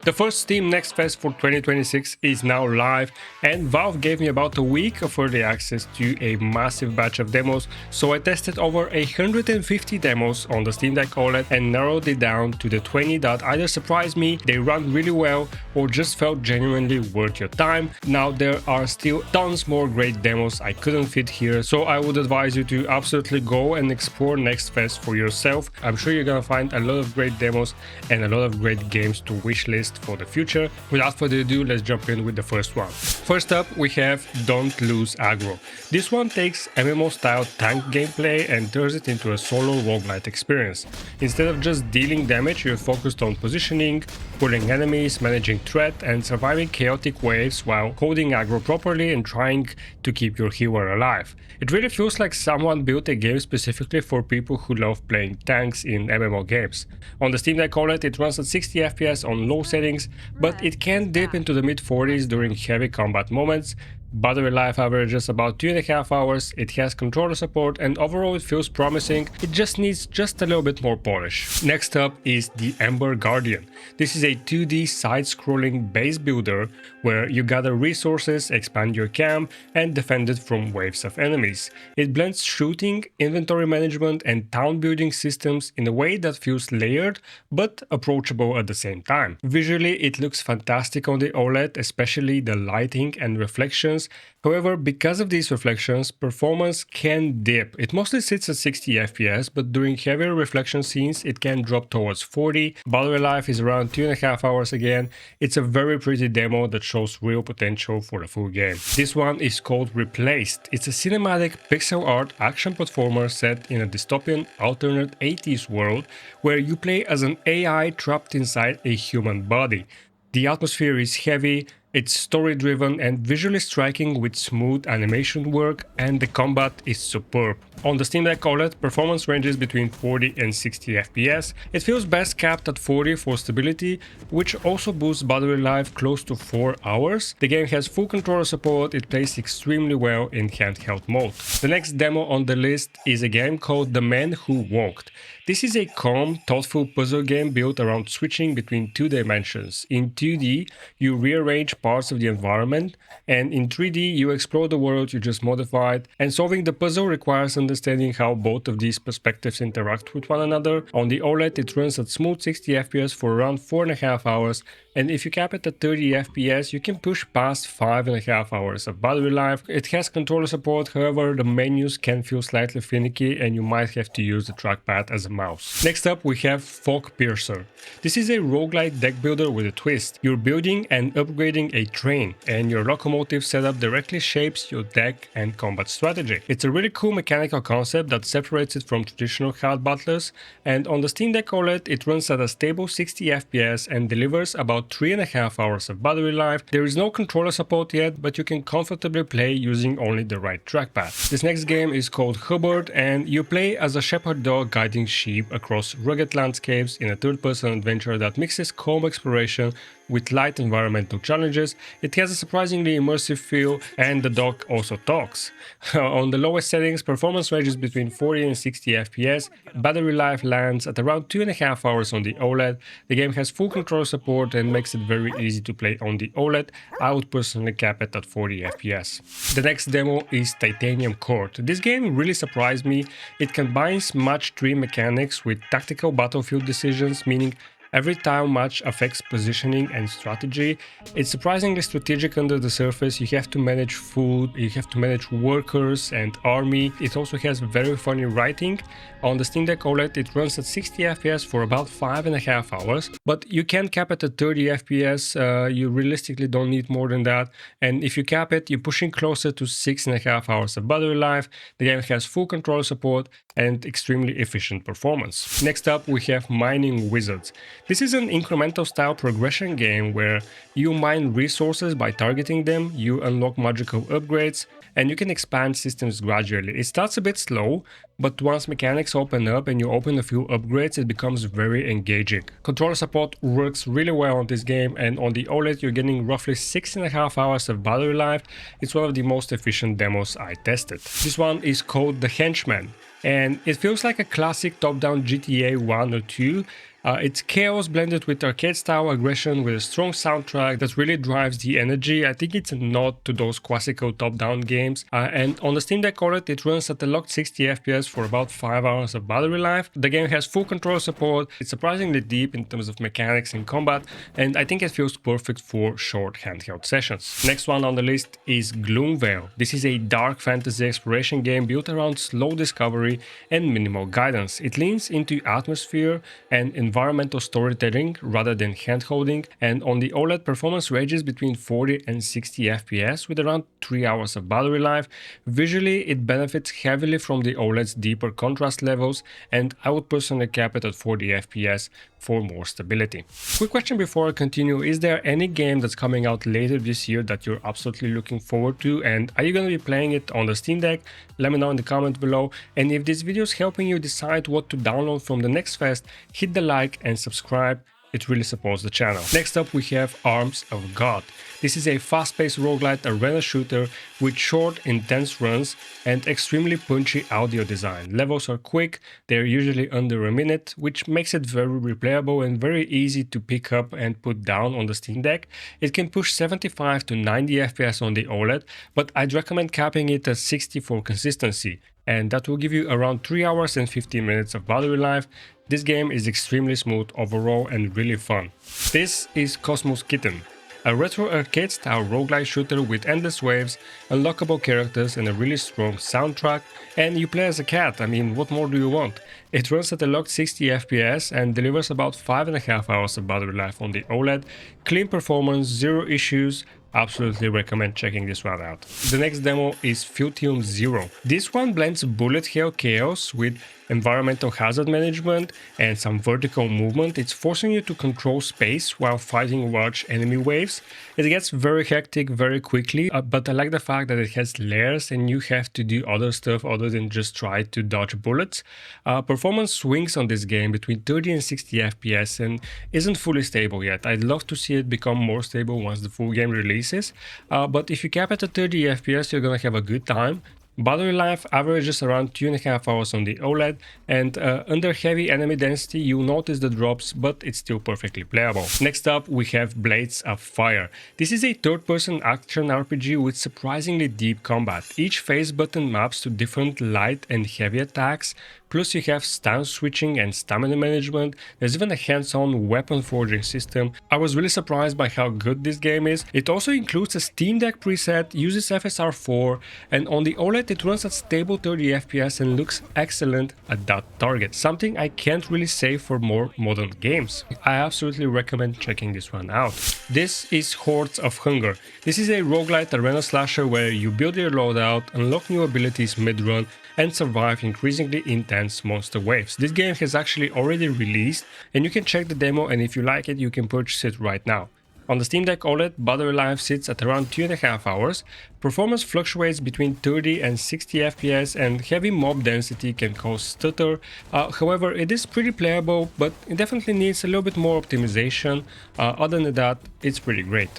The first Steam Next Fest for 2026 is now live, and Valve gave me about a week of early access to a massive batch of demos, so I tested over 150 demos on the Steam Deck OLED and narrowed it down to the 20 that either surprised me, they run really well, or just felt genuinely worth your time. Now there are still tons more great demos I couldn't fit here, so I would advise you to absolutely go and explore Next Fest for yourself. I'm sure you're gonna find a lot of great demos and a lot of great games to wishlist for the future. Without further ado, let's jump in with the first one. First up, we have Don't Lose Aggro. This one takes MMO style tank gameplay and turns it into a solo roguelite experience. Instead of just dealing damage, you're focused on positioning, pulling enemies, managing threat, and surviving chaotic waves while holding aggro properly and trying to keep your hero alive. It really feels like someone built a game specifically for people who love playing tanks in MMO games. On the Steam Deck OLED, it runs at 60 FPS on low settings, but it can dip into the mid-40s during heavy combat moments. Battery life averages about 2.5 hours, it has controller support, and overall it feels promising. It just needs just a little bit more polish. Next up is the Ember Guardian. This is a 2D side-scrolling base builder where you gather resources, expand your camp, and defend it from waves of enemies. It blends shooting, inventory management, and town building systems in a way that feels layered but approachable at the same time. Visually, it looks fantastic on the OLED, especially the lighting and reflections. However, because of these reflections, performance can dip. It mostly sits at 60 FPS, but during heavier reflection scenes it can drop towards 40. Battery life is around 2.5 hours again. It's a very pretty demo that shows real potential for a full game. This one is called Replaced. It's a cinematic pixel art action platformer set in a dystopian alternate 80s world where you play as an AI trapped inside a human body. The atmosphere is heavy, it's story-driven and visually striking with smooth animation work, and the combat is superb. On the Steam Deck OLED, performance ranges between 40 and 60 FPS. It feels best capped at 40 for stability, which also boosts battery life close to 4 hours. The game has full controller support, it plays extremely well in handheld mode. The next demo on the list is a game called The Man Who Walked. This is a calm, thoughtful puzzle game built around switching between two dimensions. In 2D, you rearrange parts of the environment, and in 3D, you explore the world you just modified, and solving the puzzle requires understanding how both of these perspectives interact with one another. On the OLED, it runs at smooth 60 FPS for around 4.5 hours, and if you cap it at 30 FPS, you can push past 5.5 hours of battery life. It has controller support, however, the menus can feel slightly finicky and you might have to use the trackpad as a mouse. Next up, we have Fogpiercer. This is a roguelite deck builder with a twist. You're building and upgrading a train, and your locomotive setup directly shapes your deck and combat strategy. It's a really cool mechanical concept that separates it from traditional hard battlers, and on the Steam Deck OLED, it runs at a stable 60 FPS and delivers about 3.5 hours of battery life. There is no controller support yet, but you can comfortably play using only the right trackpad. This next game is called Hubert, and you play as a shepherd dog guiding sheep across rugged landscapes in a third-person adventure that mixes calm exploration with light environmental challenges. It has a surprisingly immersive feel, and the dog also talks. On the lowest settings, performance ranges between 40 and 60 FPS. Battery life lands at around 2.5 hours on the OLED. The game has full control support and makes it very easy to play on the OLED. I would personally cap it at 40 FPS. The next demo is Titanium Court. This game really surprised me. It combines match 3 mechanics with tactical battlefield decisions, meaning every tile match affects positioning and strategy. It's surprisingly strategic under the surface. You have to manage food, you have to manage workers and army. It also has very funny writing. On the Steam Deck OLED, it runs at 60 FPS for about 5.5 hours, but you can cap it at 30 FPS. You realistically don't need more than that. And if you cap it, you're pushing closer to 6.5 hours of battery life. The game has full control support and extremely efficient performance. Next up, we have Mining Wizards. This is an incremental style progression game where you mine resources by targeting them, you unlock magical upgrades, and you can expand systems gradually. It starts a bit slow, but once mechanics open up and you open a few upgrades, it becomes very engaging. Controller support works really well on this game, and on the OLED you're getting roughly 6.5 hours of battery life. It's one of the most efficient demos I tested. This one is called the Henchmen, and it feels like a classic top-down GTA 1 or 2. It's chaos blended with arcade-style aggression with a strong soundtrack that really drives the energy. I think it's a nod to those classical top-down games. And on the Steam Deck OLED, it runs at a locked 60 FPS for about 5 hours of battery life. The game has full control support. It's surprisingly deep in terms of mechanics and combat, and I think it feels perfect for short handheld sessions. Next one on the list is Gloomveil. This is a dark fantasy exploration game built around slow discovery and minimal guidance. It leans into atmosphere and environmental storytelling rather than handholding, and on the OLED, performance ranges between 40 and 60 FPS with around 3 hours of battery life. Visually, it benefits heavily from the OLED's deeper contrast levels, and I would personally cap it at 40 FPS for more stability. Quick question before I continue: is there any game that's coming out later this year that you're absolutely looking forward to, and are you going to be playing it on the Steam Deck? Let me know in the comments below, and if this video is helping you decide what to download from the next fest, hit the like and subscribe. It really supports the channel. Next up we have Arms of God. This is a fast-paced roguelite arena shooter with short, intense runs and extremely punchy audio design. Levels are quick, they're usually under a minute, which makes it very replayable and very easy to pick up and put down on the Steam Deck. It can push 75 to 90 FPS on the OLED, but I'd recommend capping it at 60 for consistency, and that will give you around 3 hours and 15 minutes of battery life. This game is extremely smooth overall and really fun. This is Kitten, a retro arcade-style roguelike shooter with endless waves, unlockable characters and a really strong soundtrack, and you play as a cat. I mean, what more do you want? It runs at a locked 60 FPS and delivers about 5.5 hours of battery life on the OLED. Clean performance, zero issues. Absolutely recommend checking this one out. The next demo is Filthium Zero. This one blends bullet hell chaos with environmental hazard management and some vertical movement. It's forcing you to control space while fighting large enemy waves. It gets very hectic very quickly, but I like the fact that it has layers and you have to do other stuff other than just try to dodge bullets. Performance swings on this game between 30 and 60 FPS and isn't fully stable yet. I'd love to see it become more stable once the full game releases, but if you cap it at 30 FPS, you're gonna have a good time. Battery life averages around 2.5 hours on the OLED, and under heavy enemy density you'll notice the drops, but it's still perfectly playable. Next up we have Blades of Fire. This is a third-person action RPG with surprisingly deep combat. Each phase button maps to different light and heavy attacks, plus you have stance switching and stamina management. There's even a hands-on weapon forging system. I was really surprised by how good this game is. It also includes a Steam Deck preset, uses FSR 4, and on the OLED it runs at stable 30 FPS and looks excellent at that target, something I can't really say for more modern games. I absolutely recommend checking this one out. This is Hordes of Hunger. This is a roguelite arena slasher where you build your loadout, unlock new abilities mid-run, and survive increasingly intense monster waves. This game has actually already released, and you can check the demo, and if you like it, you can purchase it right now. On the Steam Deck OLED, battery life sits at around 2.5 hours, performance fluctuates between 30 and 60 FPS, and heavy mob density can cause stutter. However, it is pretty playable, but it definitely needs a little bit more optimization. Other than that, it's pretty great.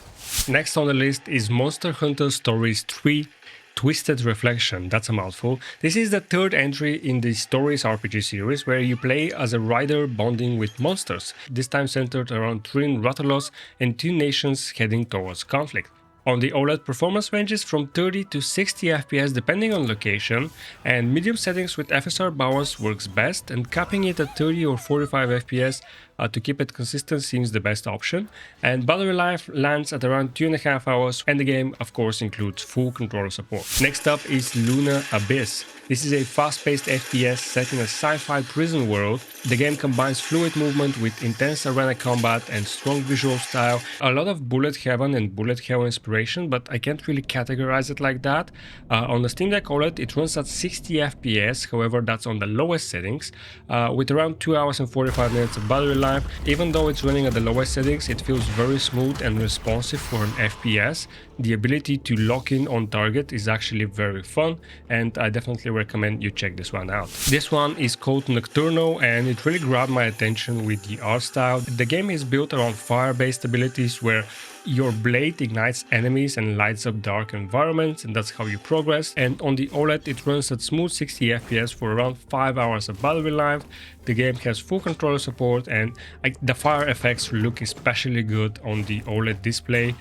Next on the list is Monster Hunter Stories 3 Twisted Reflection. That's a mouthful. This is the third entry in the Stories RPG series, where you play as a rider bonding with monsters, this time centered around Trin Rathalos and two nations heading towards conflict. On the OLED, performance ranges from 30 to 60 FPS depending on location, and medium settings with FSR balance works best, and capping it at 30 or 45 FPS to keep it consistent seems the best option. And battery life lands at around 2.5 hours, and the game of course includes full controller support. Next up is Luna Abyss. This is a fast-paced FPS set in a sci-fi prison world. The game combines fluid movement with intense arena combat and strong visual style. A lot of bullet heaven and bullet hell inspiration, but I can't really categorize it like that. On the Steam Deck OLED it runs at 60 FPS, however that's on the lowest settings, with around 2 hours and 45 minutes of battery life. Even though it's running at the lowest settings, it feels very smooth and responsive for an FPS. The ability to lock in on target is actually very fun, and I definitely recommend you check this one out. This one is called Nocturnal, and it really grabbed my attention with the art style. The game is built around fire-based abilities where your blade ignites enemies and lights up dark environments, and that's how you progress. And on the OLED it runs at smooth 60 FPS for around 5 hours of battery life. The game has full controller support, and Like the fire effects look especially good on the OLED display.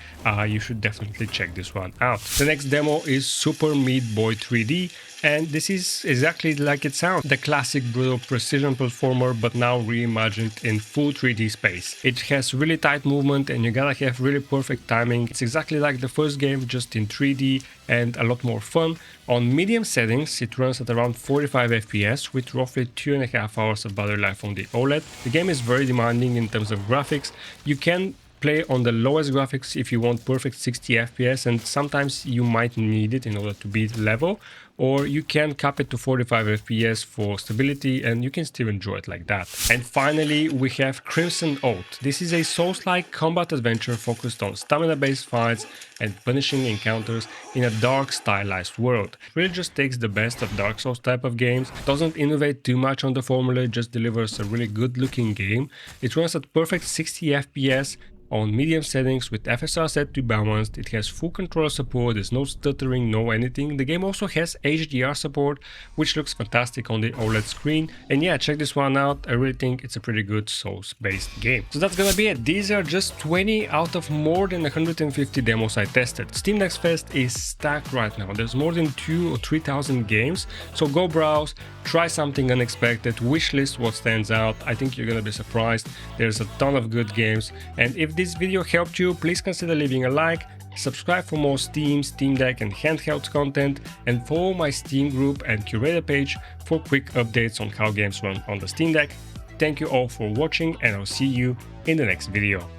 You should definitely check this one out. The next demo is Super Meat Boy 3D, and this is exactly like it sounds. The classic brutal precision platformer, but now reimagined in full 3D space. It has really tight movement and you gotta have really perfect timing. It's exactly like the first game, just in 3D and a lot more fun. On medium settings, it runs at around 45 FPS with roughly 2.5 hours of battery life on the OLED. The game is very demanding in terms of graphics. You can play on the lowest graphics if you want perfect 60 FPS, and sometimes you might need it in order to beat level, or you can cap it to 45 FPS for stability and you can still enjoy it like that. And finally we have Crimson Oath. This is a Souls-like combat adventure focused on stamina-based fights and punishing encounters in a dark stylized world. It really just takes the best of Dark Souls type of games, doesn't innovate too much on the formula, just delivers a really good looking game. It runs at perfect 60 FPS on medium settings with FSR set to balanced. It has full controller support, there's no stuttering, no anything. The game also has HDR support, which looks fantastic on the OLED screen. And yeah, check this one out. I really think it's a pretty good Souls-based game. So that's gonna be it. These are just 20 out of more than 150 demos I tested. Steam Next Fest is stacked right now. There's more than 2,000 or 3,000 games. So go browse, try something unexpected, wishlist what stands out. I think you're gonna be surprised. There's a ton of good games. And if this video helped you, please consider leaving a like, subscribe for more Steam, Steam Deck and handheld content, and follow my Steam group and curator page for quick updates on how games run on the Steam Deck. Thank you all for watching and I'll see you in the next video.